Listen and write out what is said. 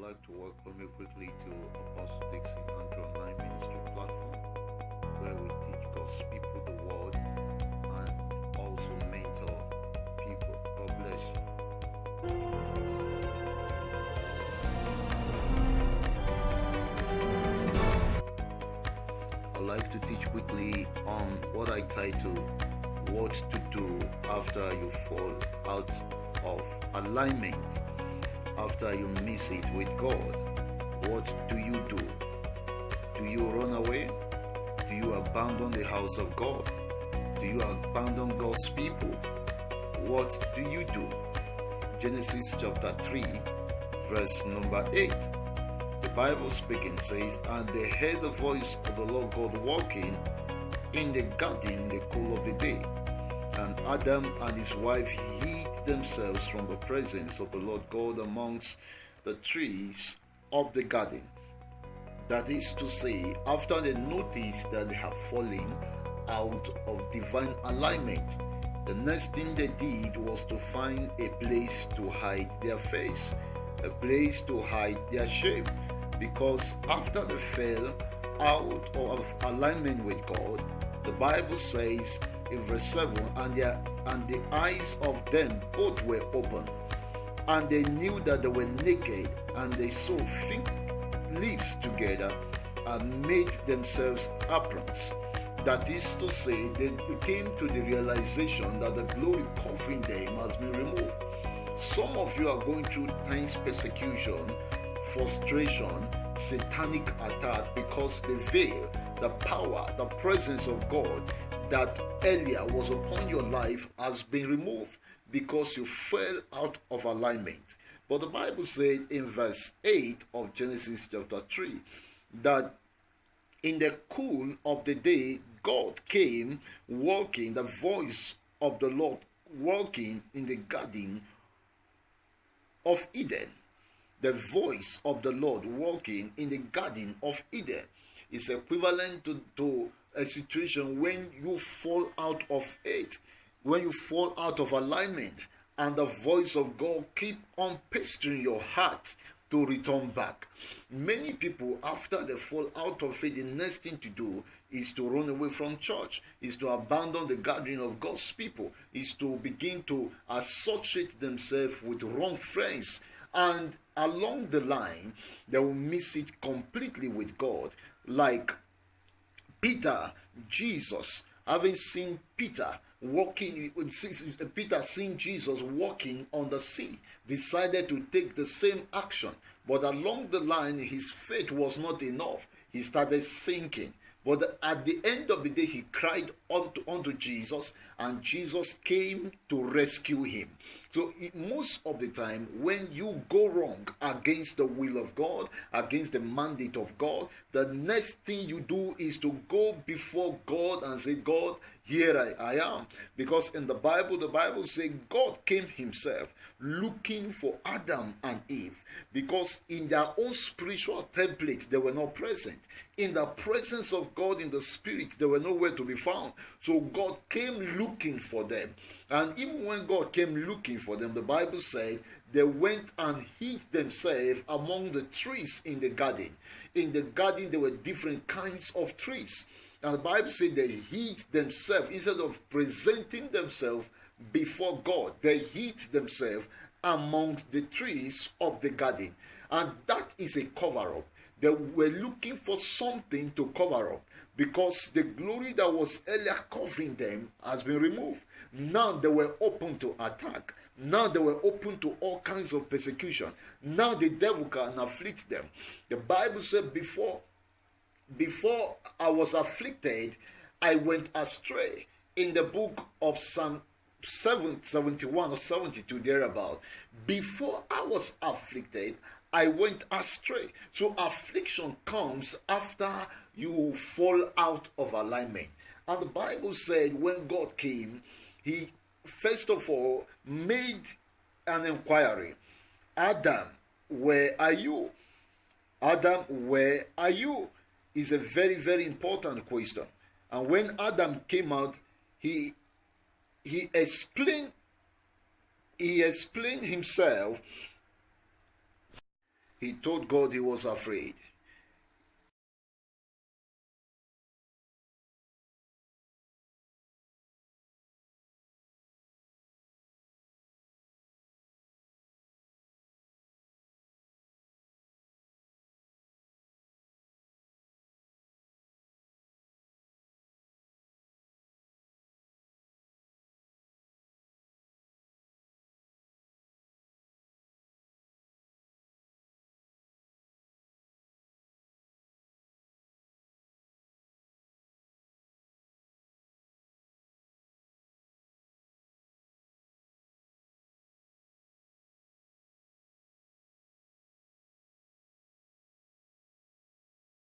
like to welcome you quickly to Apostle Dickson Int'l online ministry platform, where we teach God's people the word and also mentor people. God bless you. I'd like to teach quickly on what I title "What to Do After You Fall Out of Alignment." After you miss it with God, what do you do? Do you run away? Do you abandon the house of God? Do you abandon God's people? What do you do? Genesis chapter 3, verse number 8. The Bible speaking says, "And they heard the voice of the Lord God walking in the garden in the cool of the day. And Adam and his wife hid themselves from the presence of the Lord God amongst the trees of the garden." That is to say, after they noticed that they have fallen out of divine alignment, the next thing they did was to find a place to hide their face, a place to hide their shame. Because after they fell out of alignment with God, the Bible says in verse 7, and the eyes of them both were open, and they knew that they were naked, and they sewed fig leaves together and made themselves aprons. That is to say, they came to the realization that the glory covering them has been removed. Some of you are going through intense persecution, frustration, satanic attack, because the veil, the power, the presence of God that earlier was upon your life has been removed because you fell out of alignment. But the Bible said in verse 8 of Genesis chapter 3 that in the cool of the day God came walking, the voice of the Lord walking in the garden of Eden. The voice of the Lord walking in the garden of Eden is equivalent to a situation when you fall out of it, when you fall out of alignment, and the voice of God keep on pestering your heart to return back. Many people, after they fall out of it, the next thing to do is to run away from church, is to abandon the gathering of God's people, is to begin to associate themselves with wrong friends, and along the line they will miss it completely with God. Like Peter, Jesus, having seen Peter seeing Jesus walking on the sea, decided to take the same action. But along the line, his faith was not enough. He started sinking. But at the end of the day, he cried unto Jesus, and Jesus came to rescue him. So most of the time, when you go wrong against the will of God, against the mandate of God, the next thing you do is to go before God and say, "God, here I am." Because in the Bible says God came himself looking for Adam and Eve, because in their own spiritual template they were not present. In the presence of God in the spirit, they were nowhere to be found. So God came looking for them. And even when God came looking for them, the Bible said they went and hid themselves among the trees in the garden. In the garden, there were different kinds of trees. And the Bible said they hid themselves. Instead of presenting themselves before God, they hid themselves among the trees of the garden. And that is a cover-up. They were looking for something to cover up, because the glory that was earlier covering them has been removed. Now they were open to attack. Now they were open to all kinds of persecution. Now the devil can afflict them. The Bible said, before I was afflicted, I went astray. In the book of Psalm 71 or 72 thereabout, before I was afflicted, I went astray. So affliction comes after you fall out of alignment. And the Bible said when God came, he first of all made an inquiry. Adam, where are you? Adam, where are you? Is a very, very important question. And when Adam came out, he explained himself He told God he was afraid.